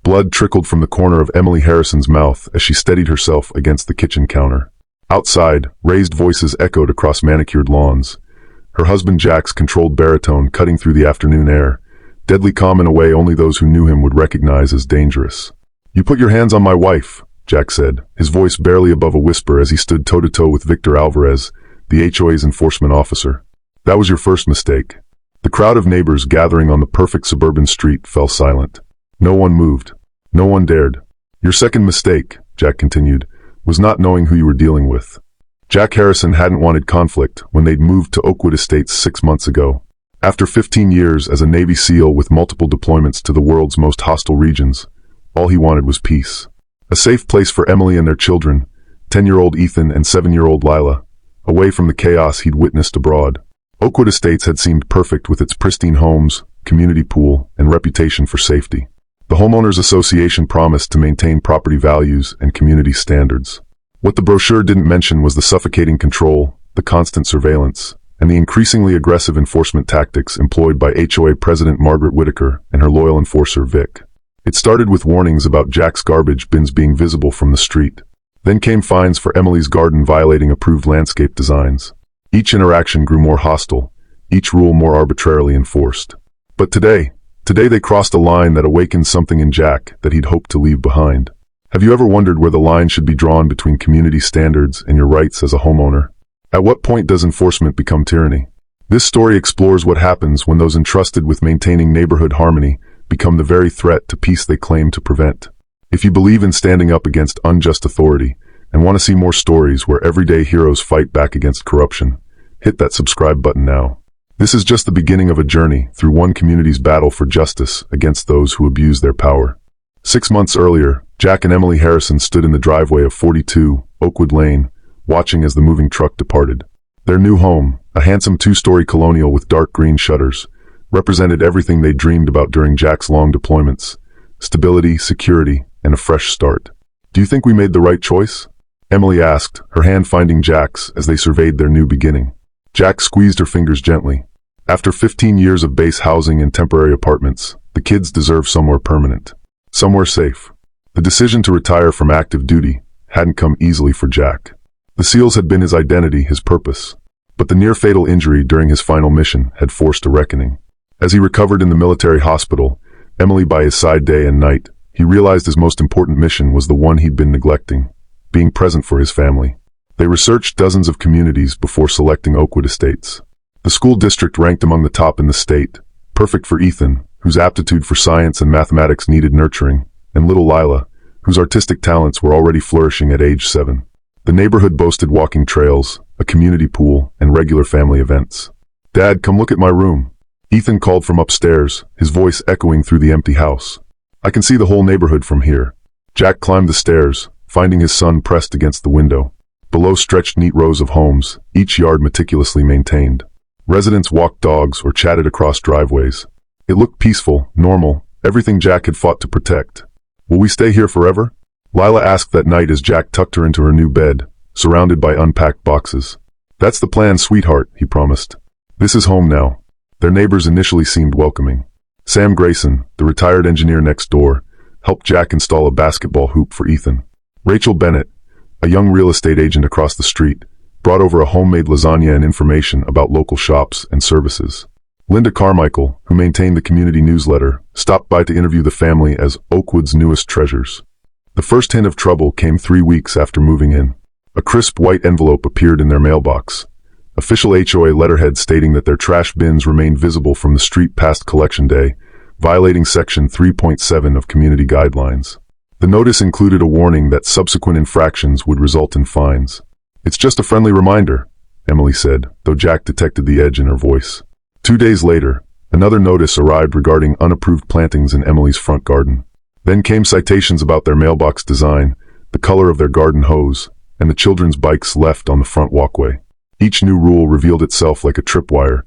Blood trickled from the corner of Emily Harrison's mouth as she steadied herself against the kitchen counter. Outside, raised voices echoed across manicured lawns. Her husband Jack's controlled baritone cutting through the afternoon air, deadly calm in a way only those who knew him would recognize as dangerous. "You put your hands on my wife," Jack said, his voice barely above a whisper as he stood toe-to-toe with Victor Alvarez, the HOA's enforcement officer. "That was your first mistake." The crowd of neighbors gathering on the perfect suburban street fell silent. No one moved. No one dared. "Your second mistake," Jack continued, "was not knowing who you were dealing with." Jack Harrison hadn't wanted conflict when they'd moved to Oakwood Estates 6 months ago. After 15 years as a Navy SEAL with multiple deployments to the world's most hostile regions, all he wanted was peace. A safe place for Emily and their children, 10-year-old Ethan and 7-year-old Lila, away from the chaos he'd witnessed abroad. Oakwood Estates had seemed perfect with its pristine homes, community pool, and reputation for safety. The Homeowners Association promised to maintain property values and community standards. What the brochure didn't mention was the suffocating control, the constant surveillance, and the increasingly aggressive enforcement tactics employed by HOA President Margaret Whitaker and her loyal enforcer Vic. It started with warnings about Jack's garbage bins being visible from the street. Then came fines for Emily's garden violating approved landscape designs. Each interaction grew more hostile, each rule more arbitrarily enforced. But today they crossed a line that awakened something in Jack that he'd hoped to leave behind. Have you ever wondered where the line should be drawn between community standards and your rights as a homeowner? At what point does enforcement become tyranny? This story explores what happens when those entrusted with maintaining neighborhood harmony become the very threat to peace they claim to prevent. If you believe in standing up against unjust authority and want to see more stories where everyday heroes fight back against corruption, hit that subscribe button now. This is just the beginning of a journey through one community's battle for justice against those who abuse their power. 6 months earlier, Jack and Emily Harrison stood in the driveway of 42 Oakwood Lane, watching as the moving truck departed. Their new home, a handsome 2-story colonial with dark green shutters, represented everything they dreamed about during Jack's long deployments: stability, security, and a fresh start. "Do you think we made the right choice?" Emily asked, her hand finding Jack's as they surveyed their new beginning. Jack squeezed her fingers gently. After 15 years of base housing and temporary apartments, the kids deserve somewhere permanent. Somewhere safe. The decision to retire from active duty hadn't come easily for Jack. The SEALs had been his identity, his purpose. But the near-fatal injury during his final mission had forced a reckoning. As he recovered in the military hospital, Emily by his side day and night, he realized his most important mission was the one he'd been neglecting: being present for his family. They researched dozens of communities before selecting Oakwood Estates. The school district ranked among the top in the state, perfect for Ethan, whose aptitude for science and mathematics needed nurturing, and little Lila, whose artistic talents were already flourishing at age 7. The neighborhood boasted walking trails, a community pool, and regular family events. "Dad, come look at my room," Ethan called from upstairs, his voice echoing through the empty house. "I can see the whole neighborhood from here." Jack climbed the stairs, finding his son pressed against the window. Below stretched neat rows of homes, each yard meticulously maintained. Residents walked dogs or chatted across driveways. It looked peaceful, normal, everything Jack had fought to protect. "Will we stay here forever?" Lila asked that night as Jack tucked her into her new bed, surrounded by unpacked boxes. "That's the plan, sweetheart," he promised. "This is home now." Their neighbors initially seemed welcoming. Sam Grayson, the retired engineer next door, helped Jack install a basketball hoop for Ethan. Rachel Bennett, a young real estate agent across the street, brought over a homemade lasagna and information about local shops and services. Linda Carmichael, who maintained the community newsletter, stopped by to interview the family as Oakwood's newest treasures. The first hint of trouble came 3 weeks after moving in. A crisp white envelope appeared in their mailbox. Official HOA letterhead stating that their trash bins remained visible from the street past collection day, violating Section 3.7 of community guidelines. The notice included a warning that subsequent infractions would result in fines. "It's just a friendly reminder," Emily said, though Jack detected the edge in her voice. 2 days later, another notice arrived regarding unapproved plantings in Emily's front garden. Then came citations about their mailbox design, the color of their garden hose, and the children's bikes left on the front walkway. Each new rule revealed itself like a tripwire,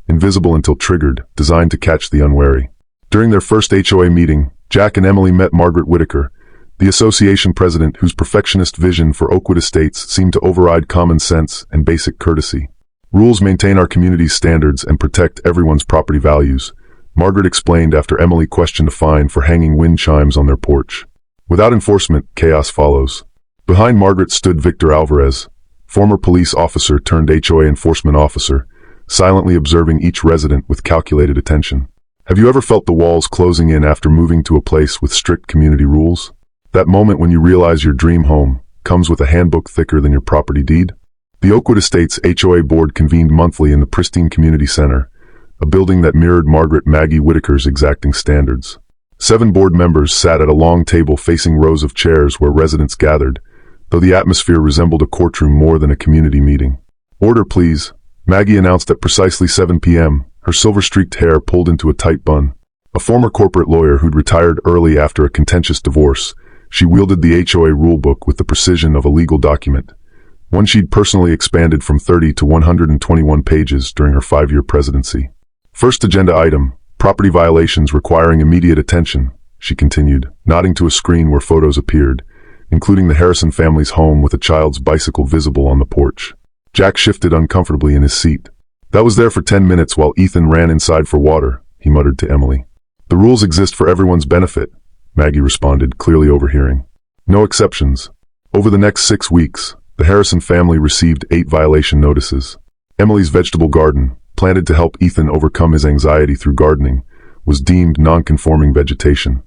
invisible until triggered, designed to catch the unwary. During their first HOA meeting, Jack and Emily met Margaret Whitaker, the association president whose perfectionist vision for Oakwood Estates seemed to override common sense and basic courtesy. "Rules maintain our community's standards and protect everyone's property values," Margaret explained after Emily questioned a fine for hanging wind chimes on their porch. Without enforcement, chaos follows. Behind Margaret stood Victor Alvarez, former police officer turned HOA enforcement officer, silently observing each resident with calculated attention. Have you ever felt the walls closing in after moving to a place with strict community rules? That moment when you realize your dream home comes with a handbook thicker than your property deed? The Oakwood Estates HOA board convened monthly in the pristine community center, a building that mirrored Margaret Maggie Whitaker's exacting standards. 7 board members sat at a long table facing rows of chairs where residents gathered, though the atmosphere resembled a courtroom more than a community meeting. "Order, please," Maggie announced at precisely 7 p.m., her silver-streaked hair pulled into a tight bun. A former corporate lawyer who'd retired early after a contentious divorce, she wielded the HOA rulebook with the precision of a legal document, one she'd personally expanded from 30 to 121 pages during her 5-year presidency. "First agenda item, property violations requiring immediate attention," she continued, nodding to a screen where photos appeared, including the Harrison family's home with a child's bicycle visible on the porch. Jack shifted uncomfortably in his seat. "That was there for 10 minutes while Ethan ran inside for water," he muttered to Emily. "The rules exist for everyone's benefit," Maggie responded, clearly overhearing. "No exceptions." Over the next 6 weeks, the Harrison family received 8 violation notices. Emily's vegetable garden, planted to help Ethan overcome his anxiety through gardening, was deemed non-conforming vegetation.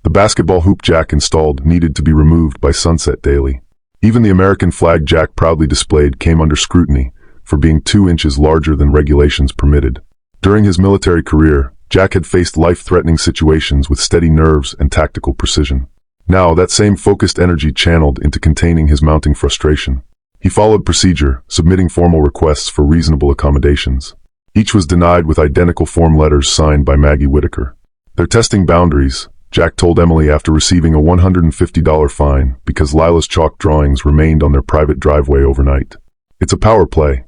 The basketball hoop Jack installed needed to be removed by sunset daily. Even the American flag Jack proudly displayed came under scrutiny for being 2 inches larger than regulations permitted. During his military career, Jack had faced life-threatening situations with steady nerves and tactical precision. Now, that same focused energy channeled into containing his mounting frustration. He followed procedure, submitting formal requests for reasonable accommodations. Each was denied with identical form letters signed by Maggie Whitaker. "They're testing boundaries," Jack told Emily after receiving a $150 fine because Lila's chalk drawings remained on their private driveway overnight. "It's a power play."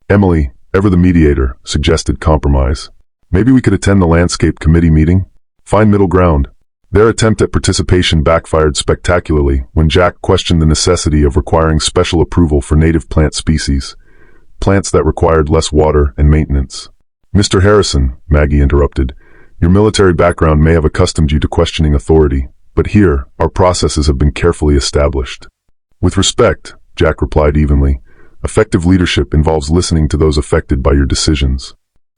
Emily, ever the mediator, suggested compromise. "Maybe we could attend the landscape committee meeting? Find middle ground." Their attempt at participation backfired spectacularly when Jack questioned the necessity of requiring special approval for native plant species, plants that required less water and maintenance. "Mr. Harrison," Maggie interrupted, "your military background may have accustomed you to questioning authority, but here, our processes have been carefully established." "With respect," Jack replied evenly, "effective leadership involves listening to those affected by your decisions."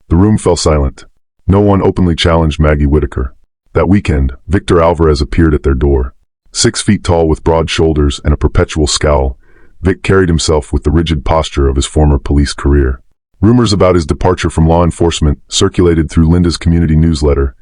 The room fell silent. No one openly challenged Maggie Whitaker. That weekend, Victor Alvarez appeared at their door. 6 feet tall with broad shoulders and a perpetual scowl, Vic carried himself with the rigid posture of his former police career. Rumors about his departure from law enforcement circulated through Linda's community newsletter,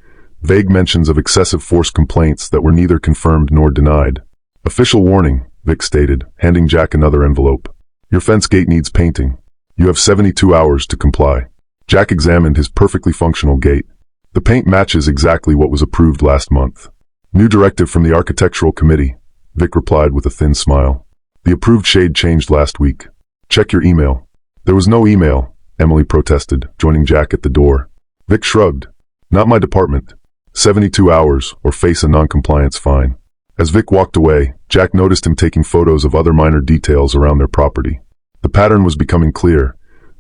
vague mentions of excessive force complaints that were neither confirmed nor denied. "Official warning," Vic stated, handing Jack another envelope. "Your fence gate needs painting. You have 72 hours to comply." Jack examined his perfectly functional gate. "The paint matches exactly what was approved last month." "New directive from the Architectural Committee," Vic replied with a thin smile. "The approved shade changed last week. Check your email." "There was no email," Emily protested, joining Jack at the door. Vic shrugged. "Not my department. 72 hours or face a non-compliance fine." As Vic walked away, Jack noticed him taking photos of other minor details around their property. The pattern was becoming clear.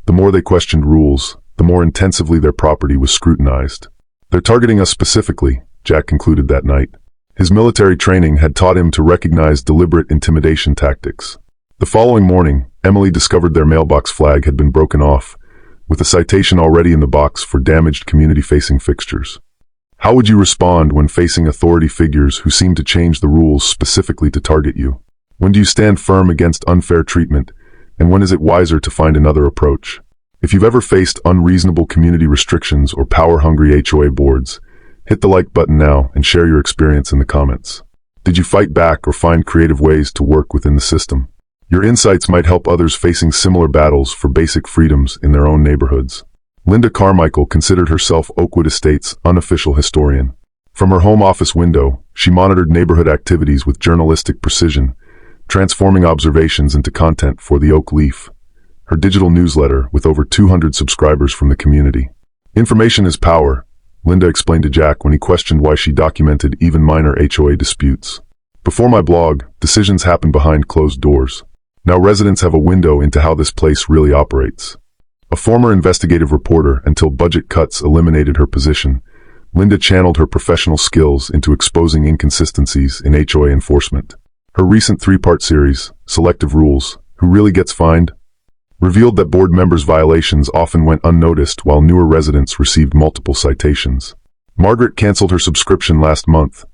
The more they questioned rules, the more intensively their property was scrutinized. "They're targeting us specifically," Jack concluded that night. His military training had taught him to recognize deliberate intimidation tactics. The following morning, Emily discovered their mailbox flag had been broken off, with a citation already in the box for damaged community-facing fixtures. How would you respond when facing authority figures who seem to change the rules specifically to target you? When do you stand firm against unfair treatment, and when is it wiser to find another approach? If you've ever faced unreasonable community restrictions or power-hungry HOA boards, hit the like button now and share your experience in the comments. Did you fight back or find creative ways to work within the system? Your insights might help others facing similar battles for basic freedoms in their own neighborhoods. Linda Carmichael considered herself Oakwood Estates' unofficial historian. From her home office window, she monitored neighborhood activities with journalistic precision, transforming observations into content for the Oak Leaf, her digital newsletter with over 200 subscribers from the community. "Information is power," Linda explained to Jack when he questioned why she documented even minor HOA disputes. "Before my blog, decisions happen behind closed doors. Now residents have a window into how this place really operates." A former investigative reporter until budget cuts eliminated her position, Linda channeled her professional skills into exposing inconsistencies in HOA enforcement. Her recent three-part series, Selective Rules, Who Really Gets Fined?, revealed that board members' violations often went unnoticed while newer residents received multiple citations. Margaret canceled her subscription last month,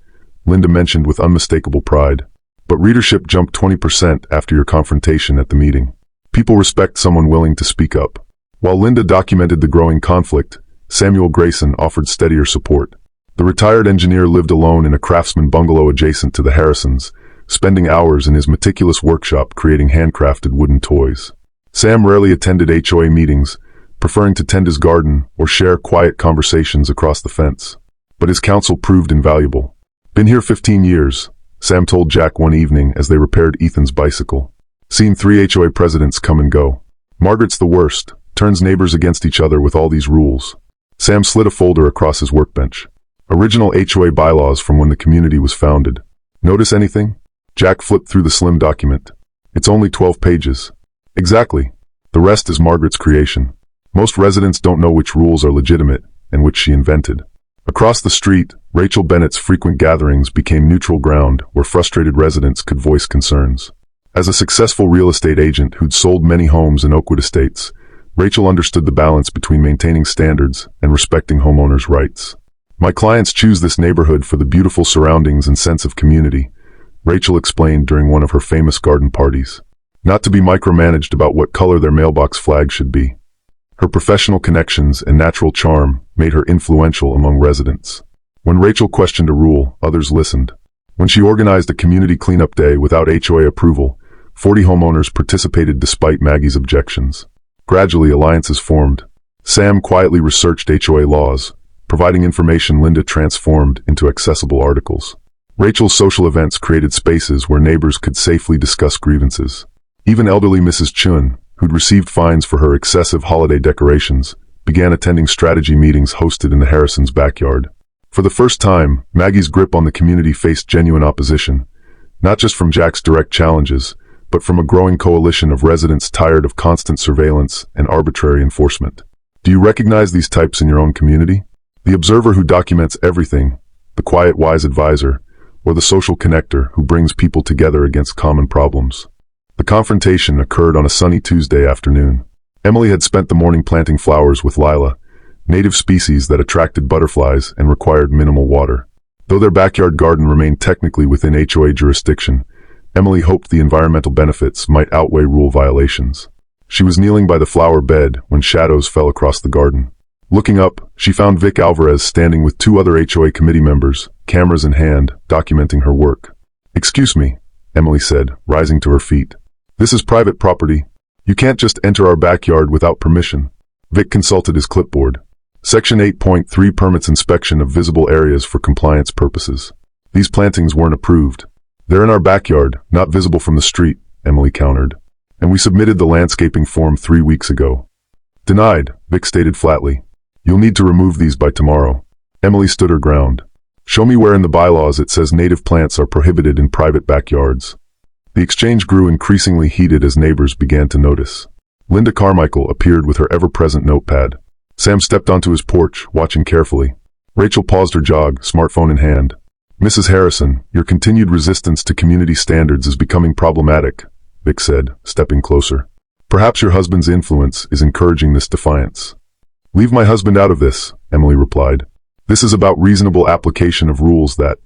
Linda mentioned with unmistakable pride. But readership jumped 20% after your confrontation at the meeting. People respect someone willing to speak up. While Linda documented the growing conflict, Samuel Grayson offered steadier support. The retired engineer lived alone in a craftsman bungalow adjacent to the Harrisons, spending hours in his meticulous workshop creating handcrafted wooden toys. Sam rarely attended HOA meetings, preferring to tend his garden or share quiet conversations across the fence. But his counsel proved invaluable. "Been here 15 years, Sam told Jack one evening as they repaired Ethan's bicycle. "Seen 3 HOA presidents come and go. Margaret's the worst, turns neighbors against each other with all these rules." Sam slid a folder across his workbench. Original HOA bylaws from when the community was founded. "Notice anything?" Jack flipped through the slim document. "It's only 12 pages. "Exactly. The rest is Margaret's creation. Most residents don't know which rules are legitimate and which she invented." Across the street, Rachel Bennett's frequent gatherings became neutral ground where frustrated residents could voice concerns. As a successful real estate agent who'd sold many homes in Oakwood Estates, Rachel understood the balance between maintaining standards and respecting homeowners' rights. "My clients choose this neighborhood for the beautiful surroundings and sense of community," Rachel explained during one of her famous garden parties. "Not to be micromanaged about what color their mailbox flag should be." Her professional connections and natural charm made her influential among residents. When Rachel questioned a rule, others listened. When she organized a community cleanup day without HOA approval, 40 homeowners participated despite Maggie's objections. Gradually, alliances formed. Sam quietly researched HOA laws, providing information Linda transformed into accessible articles. Rachel's social events created spaces where neighbors could safely discuss grievances. Even elderly Mrs. Chun, who'd received fines for her excessive holiday decorations, began attending strategy meetings hosted in the Harrisons' backyard. For the first time, Maggie's grip on the community faced genuine opposition, not just from Jack's direct challenges, but from a growing coalition of residents tired of constant surveillance and arbitrary enforcement. Do you recognize these types in your own community? The observer who documents everything, the quiet, wise advisor, or the social connector who brings people together against common problems? The confrontation occurred on a sunny Tuesday afternoon. Emily had spent the morning planting flowers with Lila, native species that attracted butterflies and required minimal water. Though their backyard garden remained technically within HOA jurisdiction, Emily hoped the environmental benefits might outweigh rule violations. She was kneeling by the flower bed when shadows fell across the garden. Looking up, she found Vic Alvarez standing with 2 other HOA committee members, cameras in hand, documenting her work. "Excuse me," Emily said, rising to her feet. "This is private property. You can't just enter our backyard without permission." Vic consulted his clipboard. Section 8.3 permits inspection of visible areas for compliance purposes. "These plantings weren't approved. They're in our backyard, not visible from the street," Emily countered. "And we submitted the landscaping form 3 weeks ago." "Denied," Vic stated flatly. "You'll need to remove these by tomorrow." Emily stood her ground. "Show me where in the bylaws it says native plants are prohibited in private backyards." The exchange grew increasingly heated as neighbors began to notice. Linda Carmichael appeared with her ever-present notepad. Sam stepped onto his porch, watching carefully. Rachel paused her jog, smartphone in hand. "Mrs. Harrison, your continued resistance to community standards is becoming problematic," Vic said, stepping closer. "Perhaps your husband's influence is encouraging this defiance." "Leave my husband out of this," Emily replied. "This is about reasonable application of rules that—"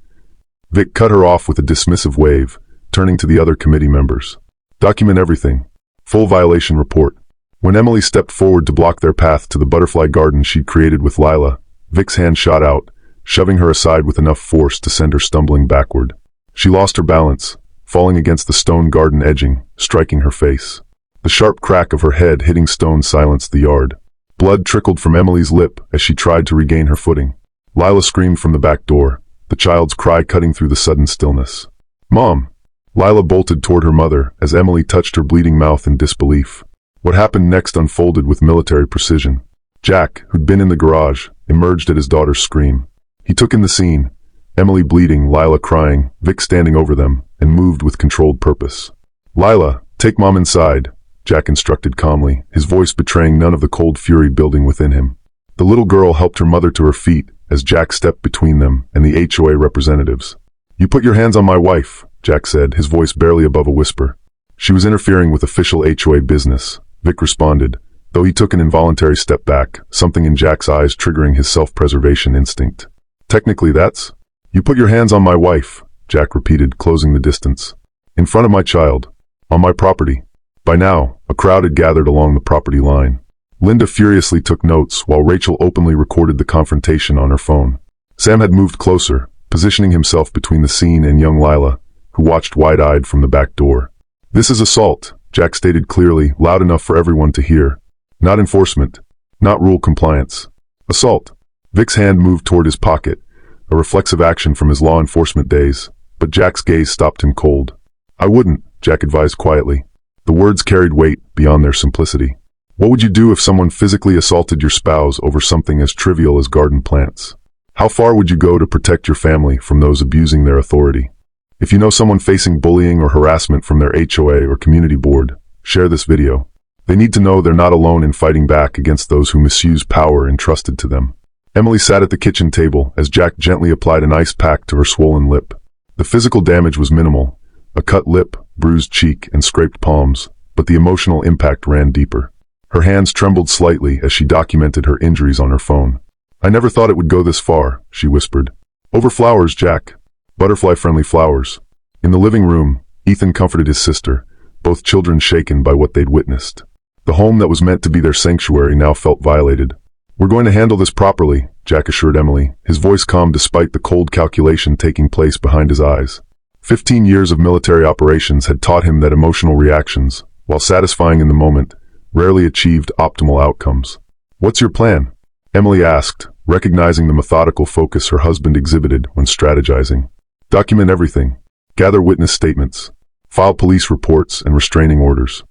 Vic cut her off with a dismissive wave, turning to the other committee members. "Document everything. Full violation report." When Emily stepped forward to block their path to the butterfly garden she'd created with Lila, Vic's hand shot out, shoving her aside with enough force to send her stumbling backward. She lost her balance, falling against the stone garden edging, striking her face. The sharp crack of her head hitting stone silenced the yard. Blood trickled from Emily's lip as she tried to regain her footing. Lila screamed from the back door, the child's cry cutting through the sudden stillness. "Mom!" Lila bolted toward her mother as Emily touched her bleeding mouth in disbelief. What happened next unfolded with military precision. Jack, who'd been in the garage, emerged at his daughter's scream. He took in the scene, Emily bleeding, Lila crying, Vic standing over them, and moved with controlled purpose. "Lila, take Mom inside," Jack instructed calmly, his voice betraying none of the cold fury building within him. The little girl helped her mother to her feet, as Jack stepped between them and the HOA representatives. "You put your hands on my wife," Jack said, his voice barely above a whisper. "She was interfering with official HOA business," Vic responded, though he took an involuntary step back, something in Jack's eyes triggering his self-preservation instinct. "Technically that's—" "You put your hands on my wife," Jack repeated, closing the distance. "In front of my child. On my property." By now, a crowd had gathered along the property line. Linda furiously took notes while Rachel openly recorded the confrontation on her phone. Sam had moved closer, positioning himself between the scene and young Lila, who watched wide-eyed from the back door. "This is assault," Jack stated clearly, loud enough for everyone to hear. "Not enforcement. Not rule compliance. Assault." Vic's hand moved toward his pocket, a reflexive action from his law enforcement days, but Jack's gaze stopped him cold. "I wouldn't," Jack advised quietly. The words carried weight beyond their simplicity. "What would you do if someone physically assaulted your spouse over something as trivial as garden plants? How far would you go to protect your family from those abusing their authority? If you know someone facing bullying or harassment from their HOA or community board, share this video. They need to know they're not alone in fighting back against those who misuse power entrusted to them." Emily sat at the kitchen table as Jack gently applied an ice pack to her swollen lip. The physical damage was minimal, a cut lip, bruised cheek, and scraped palms, but the emotional impact ran deeper. Her hands trembled slightly as she documented her injuries on her phone. "I never thought it would go this far," she whispered. "Over flowers, Jack. Butterfly-friendly flowers." In the living room, Ethan comforted his sister, both children shaken by what they'd witnessed. The home that was meant to be their sanctuary now felt violated. "We're going to handle this properly," Jack assured Emily, his voice calm despite the cold calculation taking place behind his eyes. 15 years of military operations had taught him that emotional reactions, while satisfying in the moment, rarely achieved optimal outcomes. "What's your plan?" Emily asked, recognizing the methodical focus her husband exhibited when strategizing. "Document everything. Gather witness statements. File police reports and restraining orders."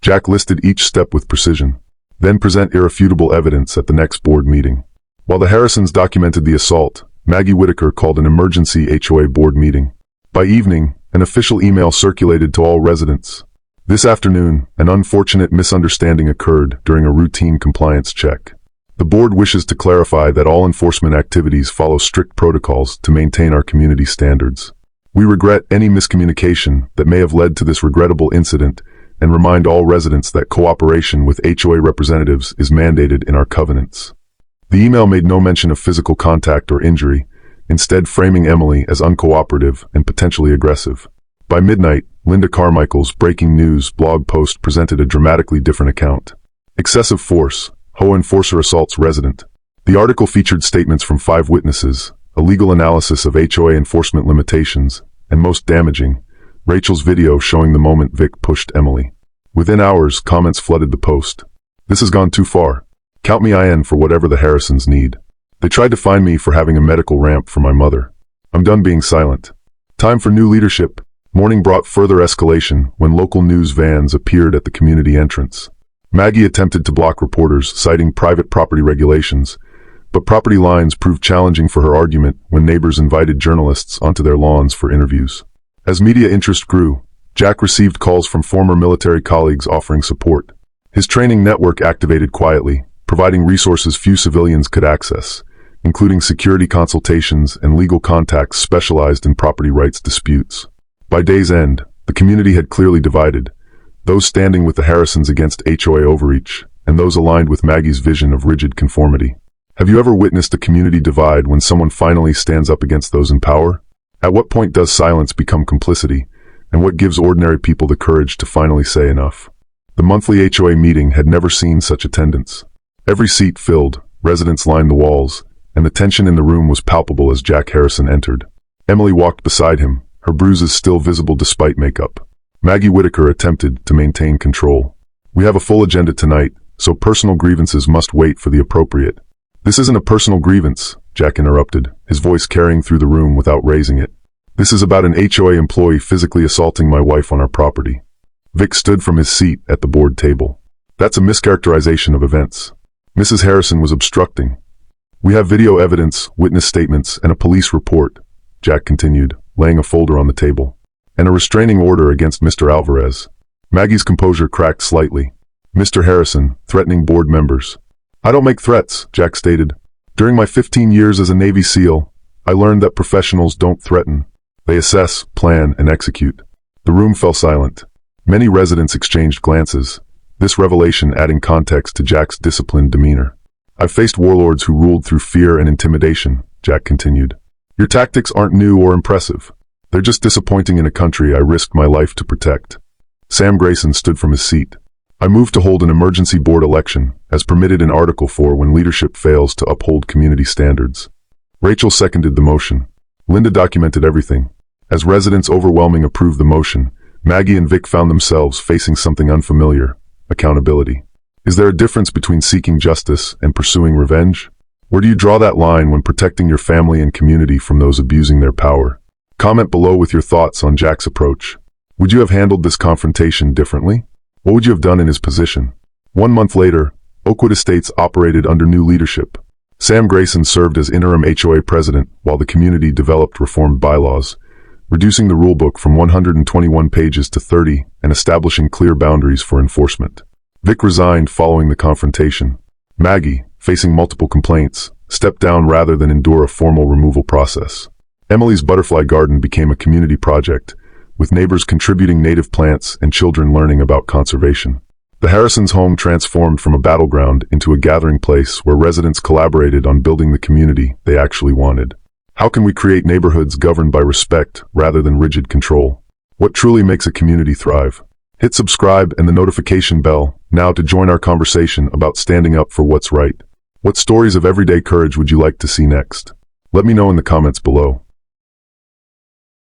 Jack listed each step with precision. "Then present irrefutable evidence at the next board meeting." While the Harrisons documented the assault, Maggie Whitaker called an emergency HOA board meeting. By evening, an official email circulated to all residents. "This afternoon, an unfortunate misunderstanding occurred during a routine compliance check. The board wishes to clarify that all enforcement activities follow strict protocols to maintain our community standards. We regret any miscommunication that may have led to this regrettable incident and remind all residents that cooperation with HOA representatives is mandated in our covenants." The email made no mention of physical contact or injury, instead framing Emily as uncooperative and potentially aggressive. By midnight, Linda Carmichael's breaking news blog post presented a dramatically different account. "Excessive force. HOA enforcer assaults resident." The article featured statements from 5 witnesses, a legal analysis of HOA enforcement limitations, and most damaging, Rachel's video showing the moment Vic pushed Emily. Within hours, comments flooded the post. "This has gone too far. Count me in for whatever the Harrisons need. They tried to find me for having a medical ramp for my mother. I'm done being silent. Time for new leadership." Morning brought further escalation when local news vans appeared at the community entrance. Maggie attempted to block reporters, citing private property regulations, but property lines proved challenging for her argument when neighbors invited journalists onto their lawns for interviews. As media interest grew, Jack received calls from former military colleagues offering support. His training network activated quietly, providing resources few civilians could access, including security consultations and legal contacts specialized in property rights disputes. By day's end, the community had clearly divided, those standing with the Harrisons against HOA overreach, and those aligned with Maggie's vision of rigid conformity. Have you ever witnessed a community divide when someone finally stands up against those in power? At what point does silence become complicity, and what gives ordinary people the courage to finally say enough? The monthly HOA meeting had never seen such attendance. Every seat filled, residents lined the walls, and the tension in the room was palpable as Jack Harrison entered. Emily walked beside him, her bruises still visible despite makeup. Maggie Whitaker attempted to maintain control. "We have a full agenda tonight, so personal grievances must wait for the appropriate." "This isn't a personal grievance," Jack interrupted, his voice carrying through the room without raising it. "This is about an HOA employee physically assaulting my wife on our property." Vic stood from his seat at the board table. "That's a mischaracterization of events. Mrs. Harrison was obstructing. We have video evidence, witness statements, and a police report," Jack continued, laying a folder on the table. "And a restraining order against Mr. Alvarez." Maggie's composure cracked slightly. "Mr. Harrison, threatening board members." "I don't make threats," Jack stated. During my 15 years as a Navy SEAL, I learned that professionals don't threaten. They assess, plan, and execute. The room fell silent. Many residents exchanged glances, this revelation adding context to Jack's disciplined demeanor. I've faced warlords who ruled through fear and intimidation, Jack continued. Your tactics aren't new or impressive. They're just disappointing in a country I risked my life to protect. Sam Grayson stood from his seat. I moved to hold an emergency board election, as permitted in Article 4 when leadership fails to uphold community standards. Rachel seconded the motion. Linda documented everything. As residents overwhelmingly approved the motion, Maggie and Vic found themselves facing something unfamiliar: accountability. Is there a difference between seeking justice and pursuing revenge? Where do you draw that line when protecting your family and community from those abusing their power? Comment below with your thoughts on Jack's approach. Would you have handled this confrontation differently? What would you have done in his position? 1 month later, Oakwood Estates operated under new leadership. Sam Grayson served as interim HOA president while the community developed reformed bylaws, reducing the rulebook from 121 pages to 30 and establishing clear boundaries for enforcement. Vic resigned following the confrontation. Maggie, facing multiple complaints, stepped down rather than endure a formal removal process. Emily's butterfly garden became a community project, with neighbors contributing native plants and children learning about conservation. The Harrisons' home transformed from a battleground into a gathering place where residents collaborated on building the community they actually wanted. How can we create neighborhoods governed by respect rather than rigid control? What truly makes a community thrive? Hit subscribe and the notification bell now to join our conversation about standing up for what's right. What stories of everyday courage would you like to see next? Let me know in the comments below.